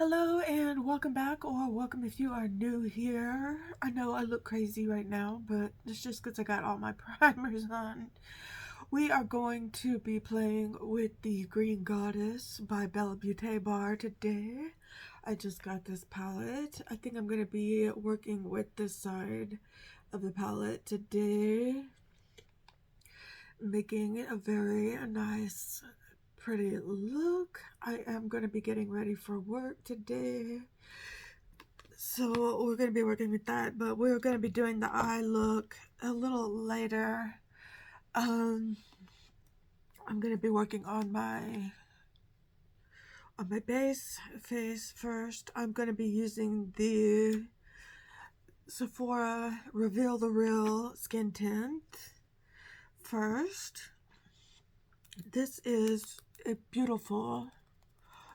Hello and welcome back, or welcome if you are new here. I know I look crazy right now, but it's just because I got all my primers on. We are going to be playing with the Green Goddess by Bella Beaute bar today. I just got this palette. I think I'm going to be working with this side of the palette today, making a very nice pretty look. I am going to be getting ready for work today, so we're going to be working with that, but we're going to be doing the eye look a little later. I'm going to be working on my base face first. I'm going to be using the Sephora Reveal the Real Skin Tint first. This is a beautiful,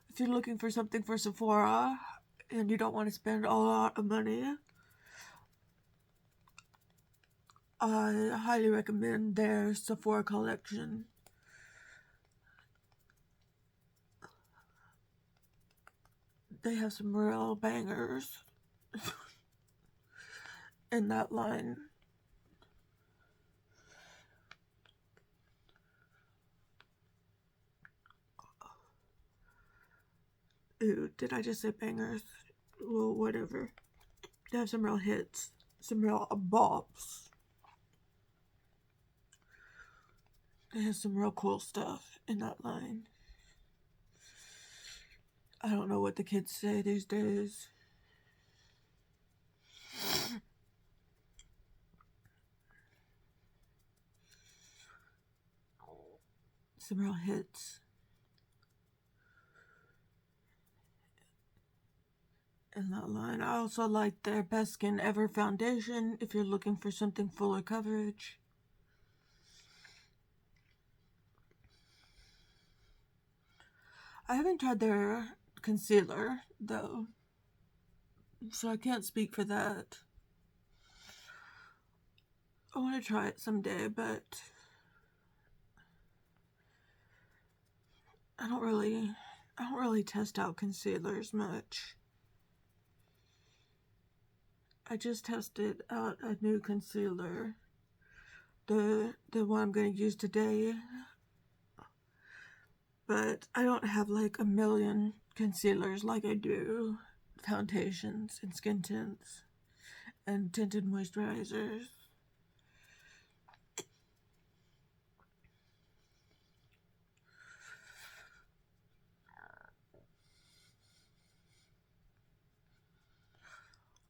if you're looking for something for Sephora and you don't want to spend a lot of money, I highly recommend their Sephora collection. They have some real bangers in that line. Ooh, did I just say bangers? Well, whatever. They have some real hits, some real bops. They have some real cool stuff in that line. I don't know what the kids say these days. Some real hits. In that line. I also like their Best Skin Ever foundation if you're looking for something fuller coverage. I haven't tried their concealer though, so I can't speak for that. I want to try it someday, but I don't really test out concealers much. I just tested out a new concealer, the one I'm going to use today, but I don't have like a million concealers like I do foundations and skin tints and tinted moisturizers.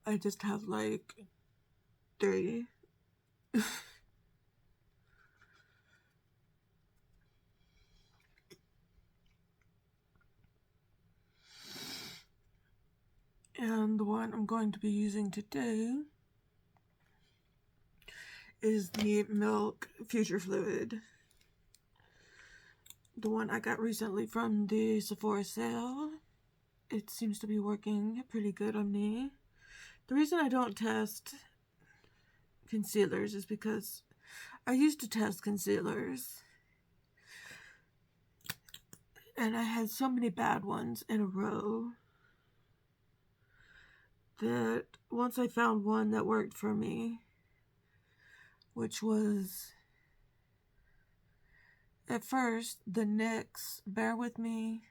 I just have like 3. And the one I'm going to be using today is the Milk Future Fluid. The one I got recently from the Sephora sale. It seems to be working pretty good on me. The reason I don't test concealers is because I used to test concealers and I had so many bad ones in a row that once I found one that worked for me, which was at first the NYX, bear with me,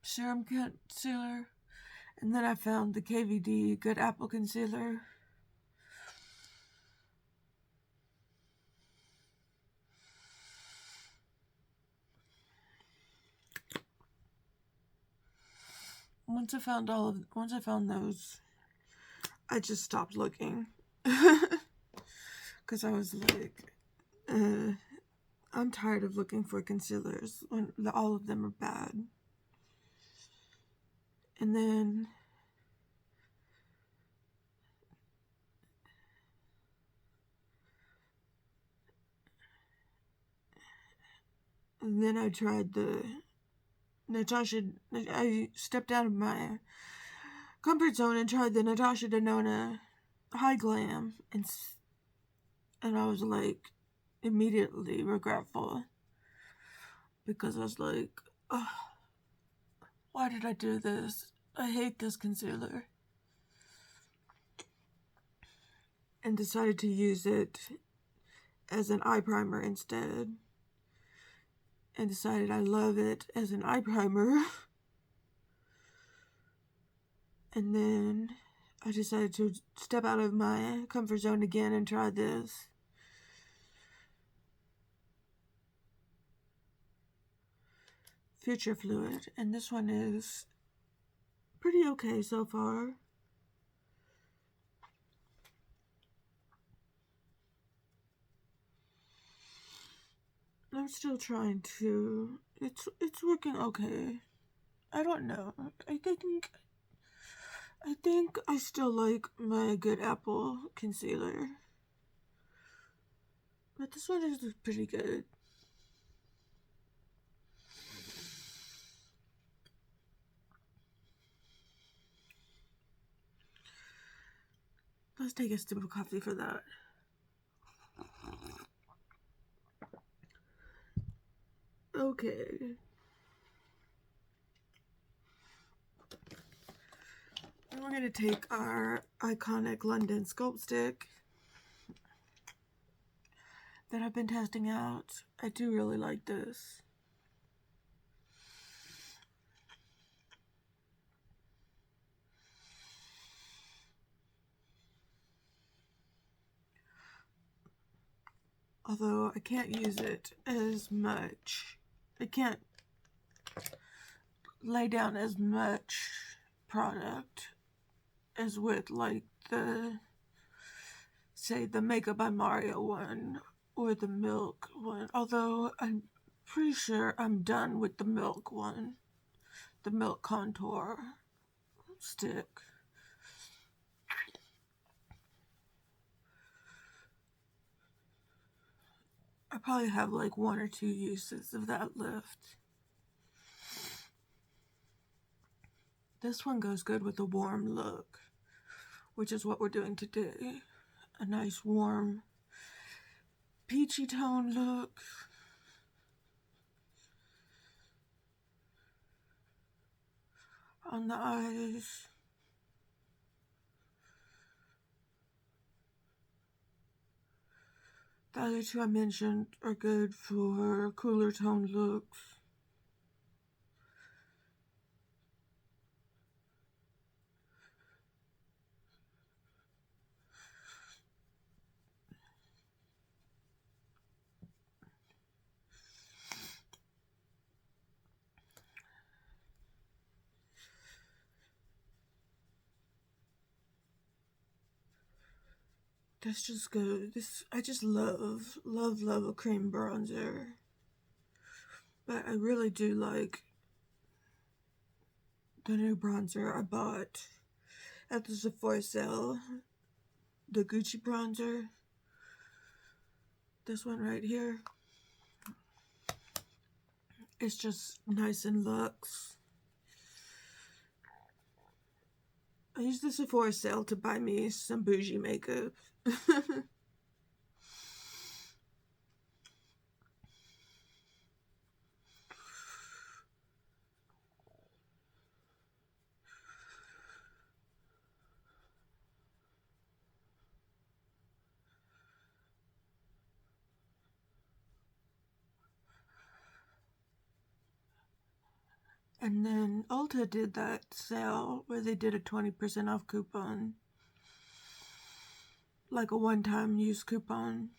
Serum concealer, and then I found the KVD Good Apple concealer. Once I found those, I just stopped looking because I was like, I'm tired of looking for concealers when all of them are bad. And then I tried the I stepped out of my comfort zone and tried the Natasha Denona High Glam, and I was like, immediately regretful because I was like, oh, why did I do this? I hate this concealer. And decided to use it as an eye primer instead. And decided I love it as an eye primer. And then I decided to step out of my comfort zone again and try this. Future Fluid. And this one is pretty okay so far. I'm still trying to, it's working okay. I don't know. I think I still like my Good Apple concealer. But this one is pretty good. Let's take a sip of coffee for that. Okay. And we're going to take our iconic London Sculpt Stick that I've been testing out. I do really like this. Although I can't use it as much. I can't lay down as much product as with like the, say, the Makeup by Mario one or the Milk one. Although I'm pretty sure I'm done with the Milk one. The Milk Contour stick. I probably have like 1 or 2 uses of that left. This one goes good with a warm look, which is what we're doing today. A nice warm peachy tone look. On the eyes. The other two I mentioned are good for cooler tone looks. That's just good. I just love a cream bronzer. But I really do like the new bronzer I bought at the Sephora sale. The Gucci bronzer. This one right here. It's just nice and luxe. I used the Sephora sale to buy me some bougie makeup. And then Ulta did that sale where they did a 20% off coupon. Like a one-time use coupon.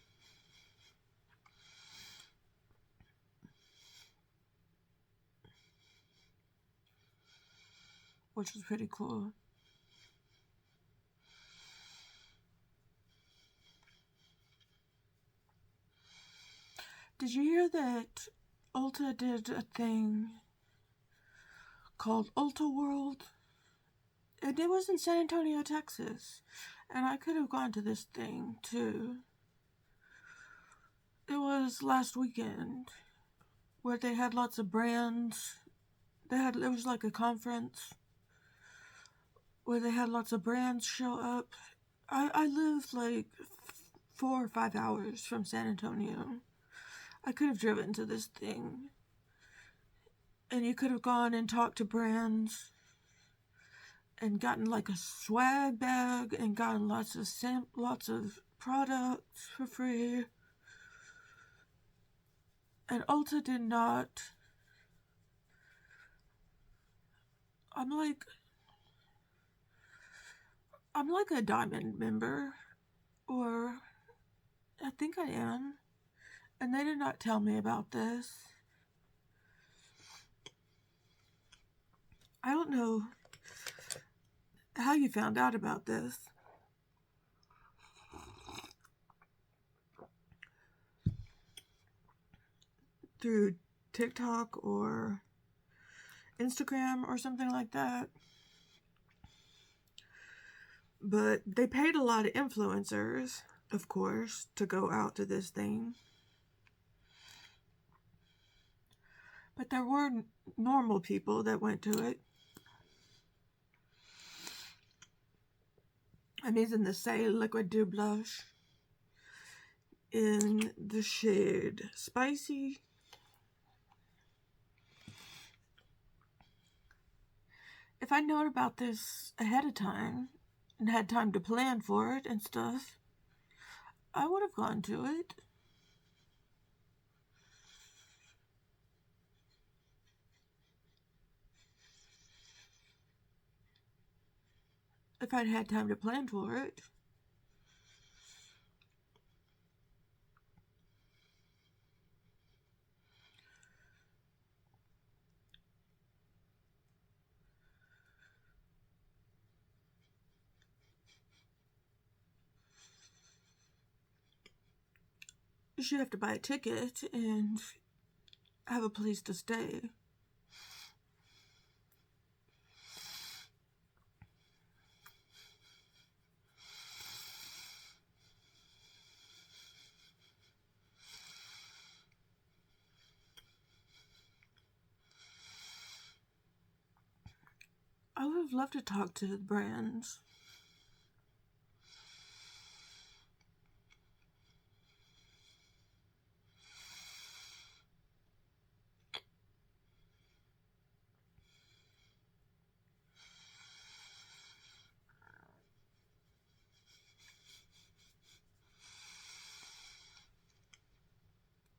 Which was pretty cool. Did you hear that Ulta did a thing called Ulta World? And it was in San Antonio, Texas. And I could have gone to this thing too. It was last weekend where they had lots of brands. It was like a conference where they had lots of brands show up. I live like 4 or 5 hours from San Antonio. I could have driven to this thing. And you could have gone and talked to brands and gotten like a swag bag and gotten lots of products for free. And Ulta did not. I'm like a diamond member, or I think I am, and they did not tell me about this. I don't know how you found out about this. Through TikTok or Instagram or something like that. But they paid a lot of influencers, of course, to go out to this thing. But there were normal people that went to it. I'm using the Saie Liquid Dew Blush in the shade Spicy. If I'd known about this ahead of time and had time to plan for it and stuff, I would have gone to it. If I'd had time to plan for it. You have to buy a ticket and have a place to stay. I would have loved to talk to the brands.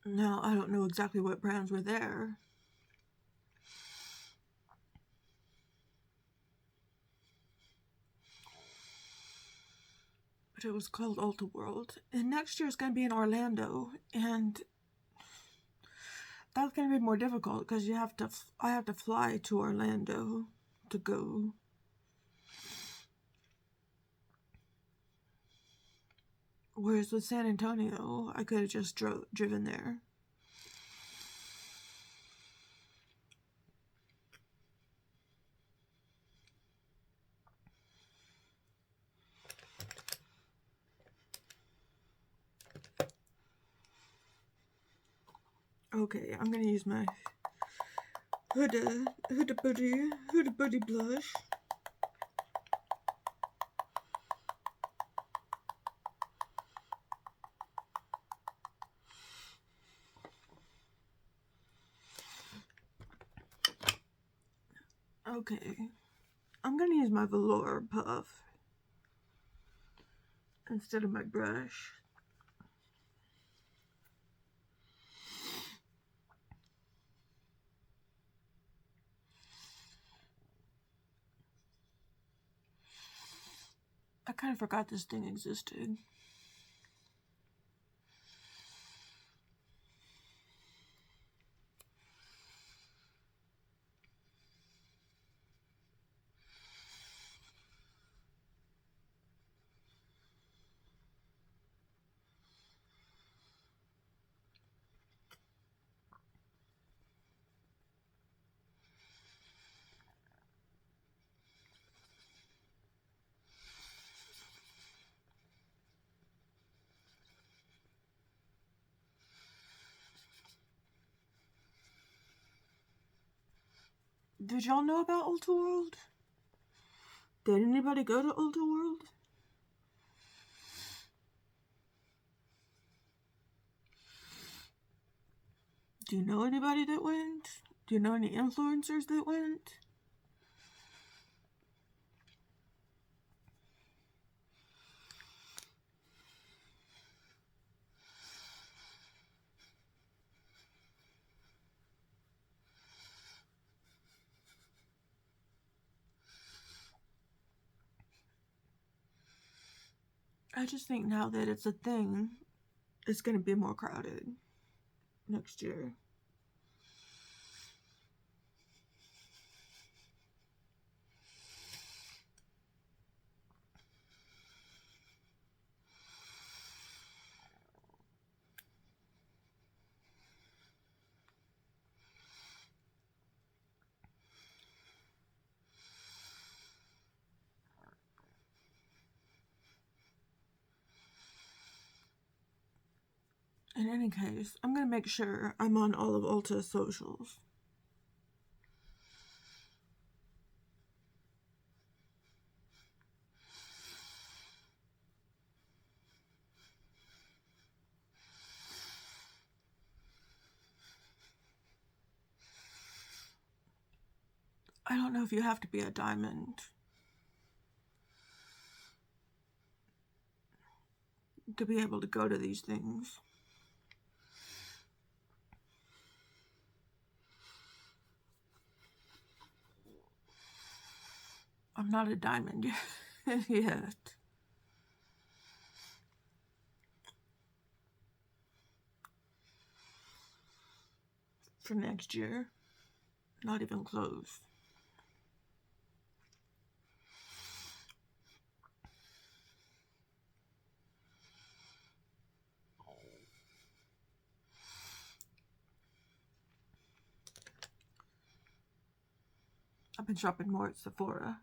Now, I don't know exactly what brands were there. But it was called Ulta World. And next year it's going to be in Orlando. And that's going to be more difficult because I have to fly to Orlando to go. Whereas with San Antonio, I could have just driven there. Okay, I'm gonna use my Huda Buddy blush. Okay, I'm gonna use my velour puff instead of my brush. I kind of forgot this thing existed. Did y'all know about Ulta World? Did anybody go to Ulta World? Do you know anybody that went? Do you know any influencers that went? I just think now that it's a thing, it's going to be more crowded next year. In any case, I'm going to make sure I'm on all of Ulta's socials. I don't know if you have to be a diamond to be able to go to these things. I'm not a diamond yet. For next year, not even close. I've been shopping more at Sephora.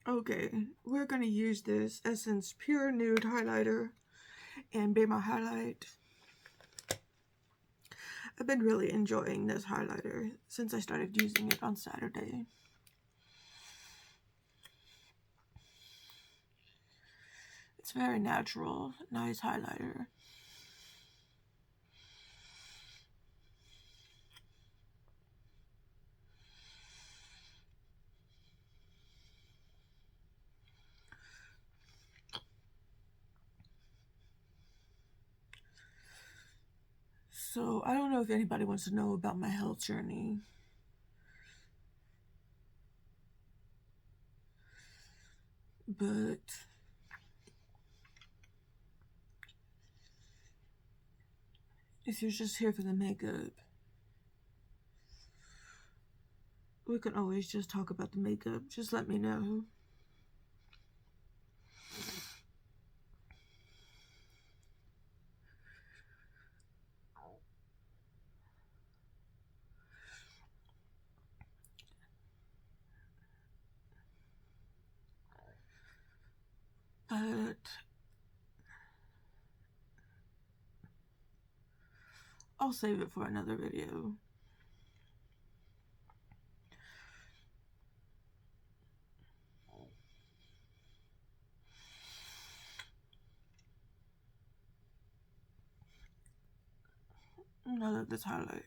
Okay, we're going to use this Essence Pure Nude Highlighter and Be My Highlight. I've been really enjoying this highlighter since I started using it on Saturday. It's very natural, nice highlighter. So, I don't know if anybody wants to know about my health journey. But if you're just here for the makeup, we can always just talk about the makeup. Just let me know. But I'll save it for another video. I love this highlight.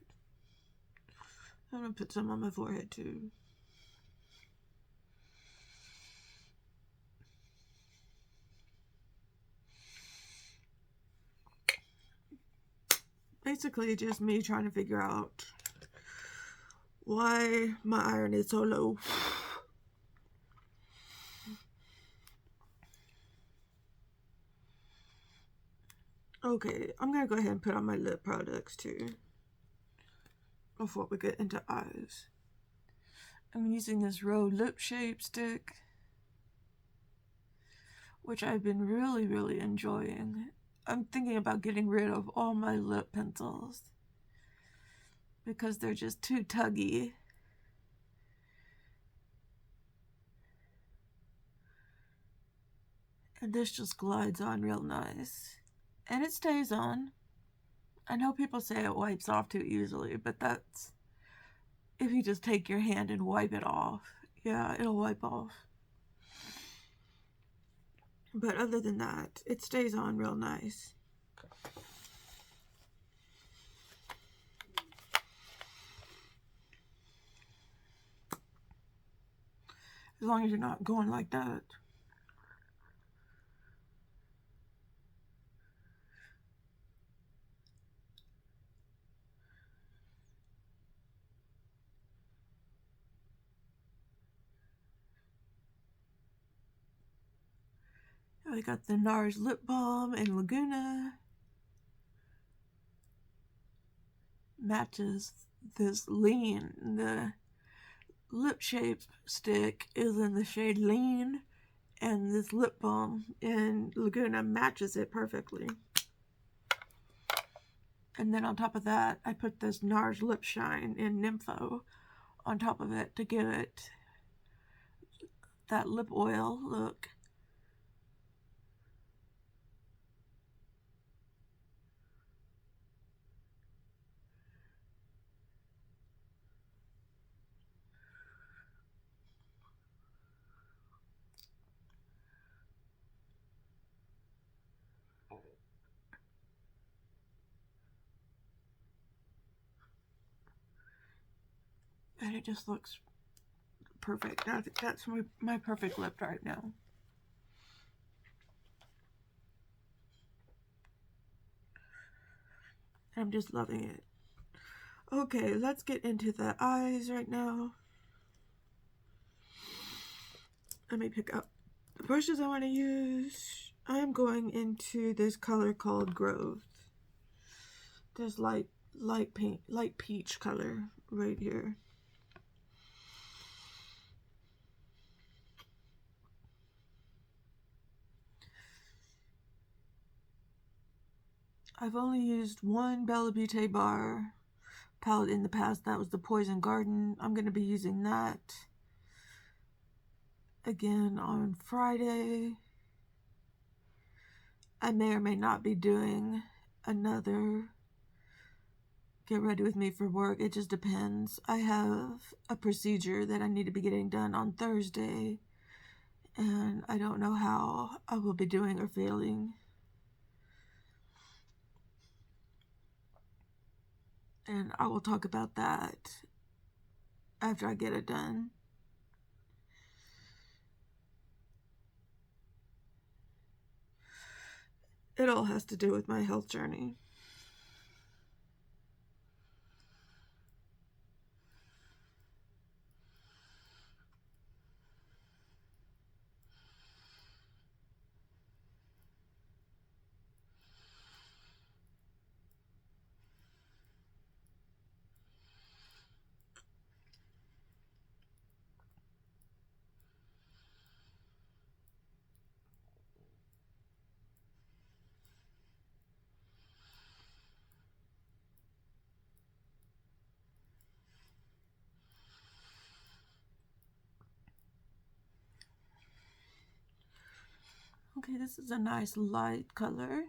I'm gonna put some on my forehead too. Basically just me trying to figure out why my iron is so low. Okay, I'm gonna go ahead and put on my lip products too before we get into eyes. I'm using this Rose Lip Shape Stick, which I've been really enjoying. I'm thinking about getting rid of all my lip pencils because they're just too tuggy. And this just glides on real nice. And it stays on. I know people say it wipes off too easily, but that's if you just take your hand and wipe it off. Yeah, it'll wipe off. But other than that, it stays on real nice. As long as you're not going like that. I got the NARS Lip Balm in Laguna. Matches this Lean. The lip shape stick is in the shade Lean, and this lip balm in Laguna matches it perfectly. And then on top of that, I put this NARS Lip Shine in Nympho on top of it to give it that lip oil look. And it just looks perfect. That's my perfect lip right now. I'm just loving it. Okay, let's get into the eyes right now. Let me pick up the brushes I want to use. I'm going into this color called Growth. This light peach color right here. I've only used one Bella Beaute bar palette in the past. That was the Poison Garden. I'm going to be using that again on Friday. I may or may not be doing another Get Ready With Me for Work. It just depends. I have a procedure that I need to be getting done on Thursday, and I don't know how I will be doing or feeling. And I will talk about that after I get it done. It all has to do with my health journey. Okay, this is a nice light color.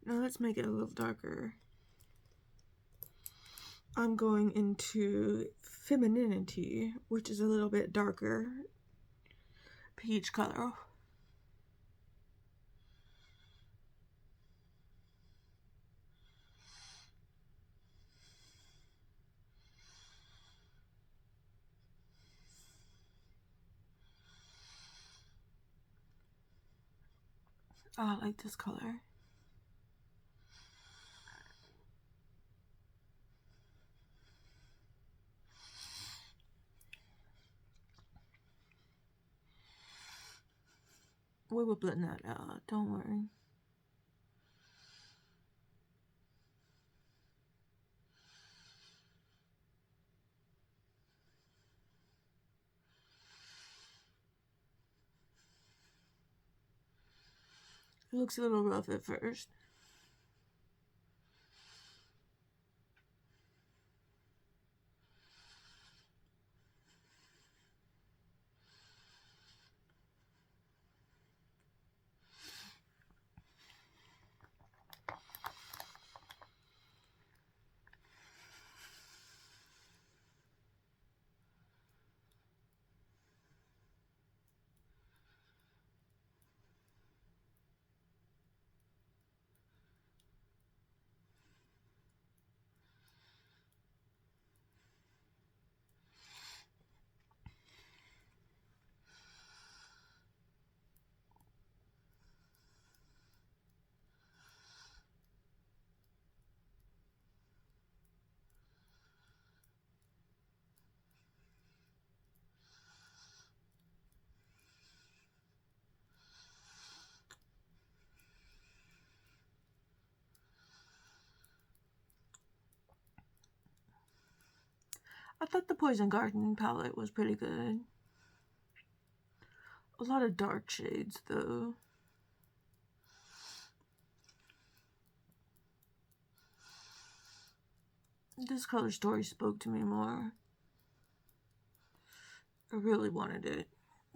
Now let's make it a little darker. I'm going into Femininity, which is a little bit darker peach color. Oh, I like this color. We will blend that out, don't worry. It looks a little rough at first. I thought the Poison Garden palette was pretty good. A lot of dark shades, though. This color story spoke to me more. I really wanted it.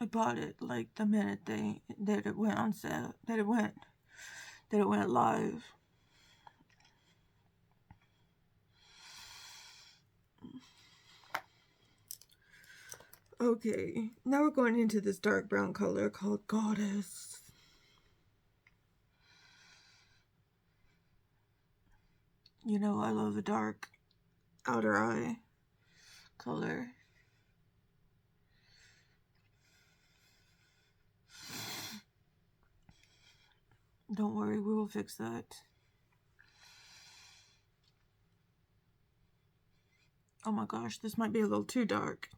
I bought it like the minute that it went on sale, that it went live. Okay, now we're going into this dark brown color called Goddess. You know, I love a dark outer eye color. Don't worry, we will fix that. Oh my gosh, this might be a little too dark.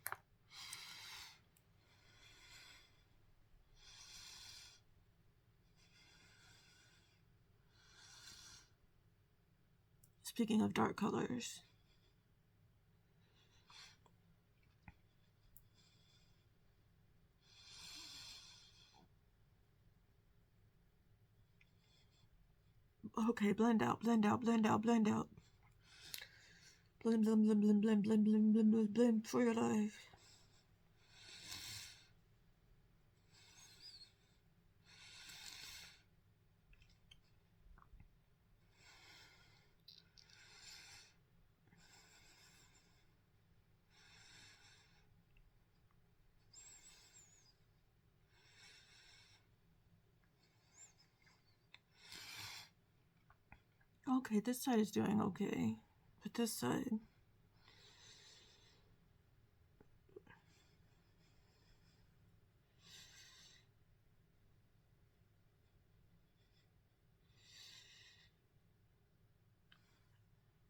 Speaking of dark colors. Okay, blend out, blend out, blend out, blend out. Blend, blend, blend, blend, blend, blend, blend, blend, blend, blend for your life. Okay, this side is doing okay, but this side.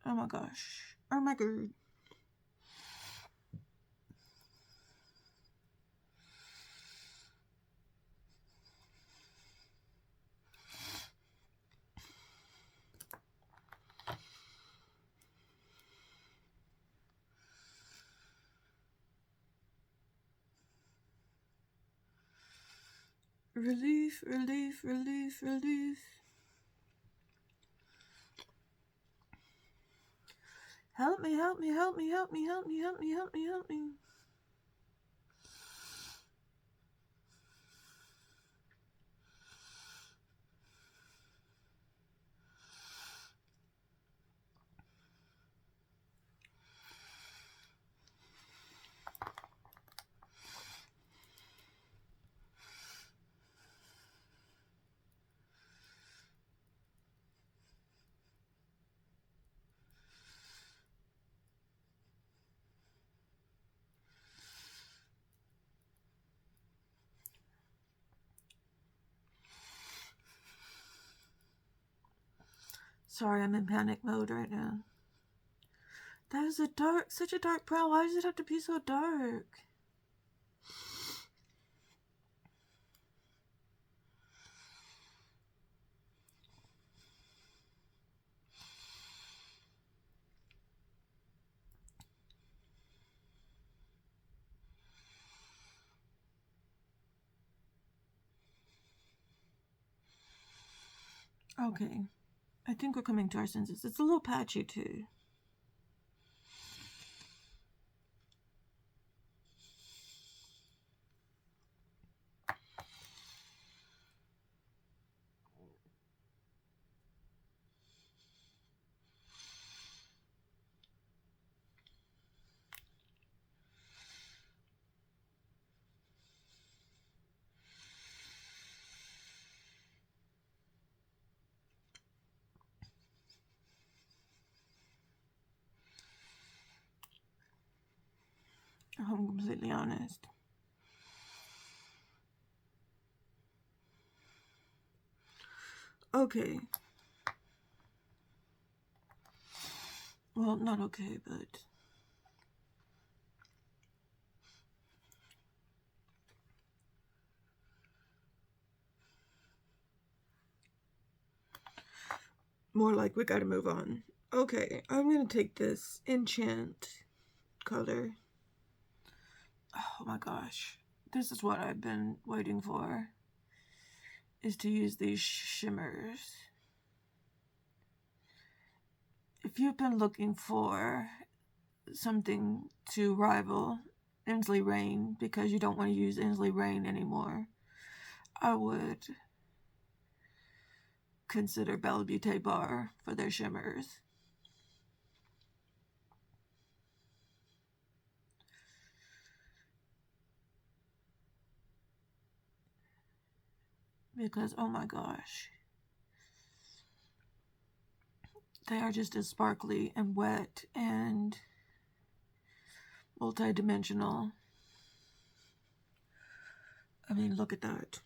Oh my gosh. Oh my god. Relief, relief, relief, relief. Help me, help me, help me, help me, help me, help me, help me, help me. Sorry, I'm in panic mode right now. That is such a dark brown. Why does it have to be so dark? Okay, I think we're coming to our senses. It's a little patchy too. I'm completely honest. Okay. Well, not okay, but... more like we gotta move on. Okay, I'm gonna take this Enchant color. Oh my gosh. This is what I've been waiting for, is to use these shimmers. If you've been looking for something to rival Inslee Rain because you don't want to use Inslee Rain anymore, I would consider Beaute Bar for their shimmers. Because, oh my gosh, they are just as sparkly and wet and multi-dimensional. I mean, look at that.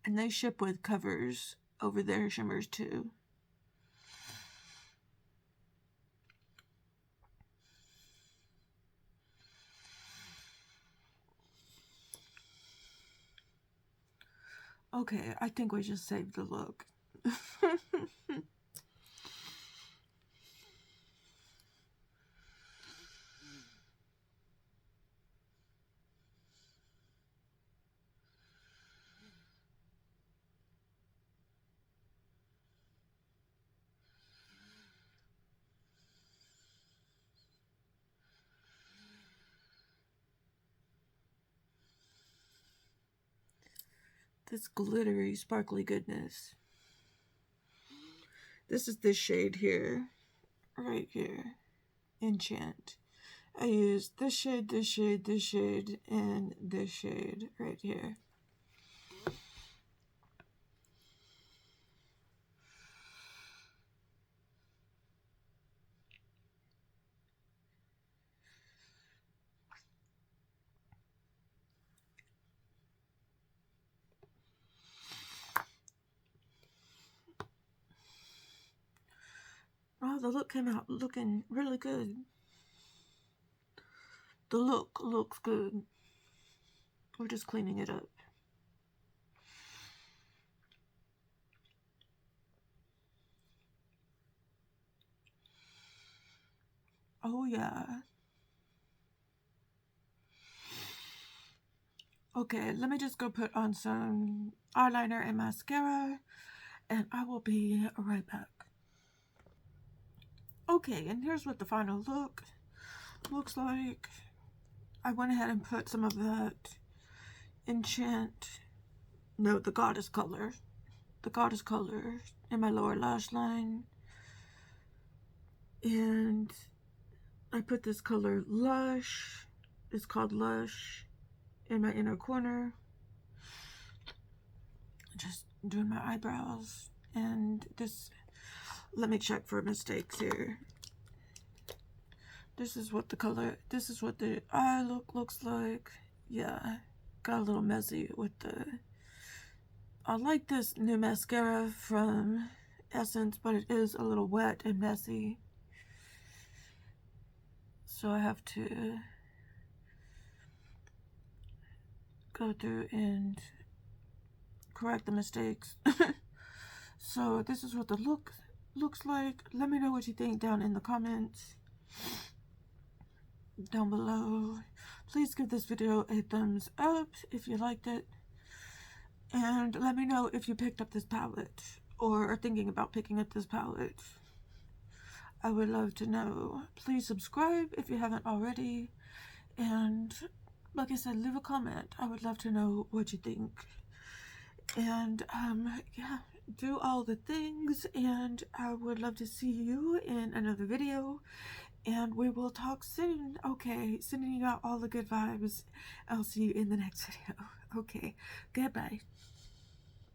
And they ship with covers over their shimmers too. Okay, I think we just saved the look. This glittery, sparkly goodness. This is this shade here, right here, Enchant. I used this shade, this shade, this shade, and this shade right here. Oh, the look came out looking really good. The look looks good. We're just cleaning it up. Oh yeah. Okay, let me just go put on some eyeliner and mascara, and I will be right back. Okay, and here's what the final look looks like. I went ahead and put some of that the goddess color in my lower lash line. And I put this color Lush, it's called Lush, in my inner corner. Just doing my eyebrows. And this, let me check for mistakes here. This is what the eye look looks like. Yeah, got a little messy with the, I like this new mascara from Essence, but it is a little wet and messy. So I have to go through and correct the mistakes. So this is what the look looks like. Let me know what you think down in the comments down below. Please give this video a thumbs up if you liked it, and let me know if you picked up this palette or are thinking about picking up this palette. I would love to know. Please subscribe if you haven't already, and like I said, leave a comment. I would love to know what you think. And yeah, do all the things, and I would love to see you in another video, and we will talk soon. Okay, sending you out all the good vibes. I'll see you in the next video. Okay, goodbye.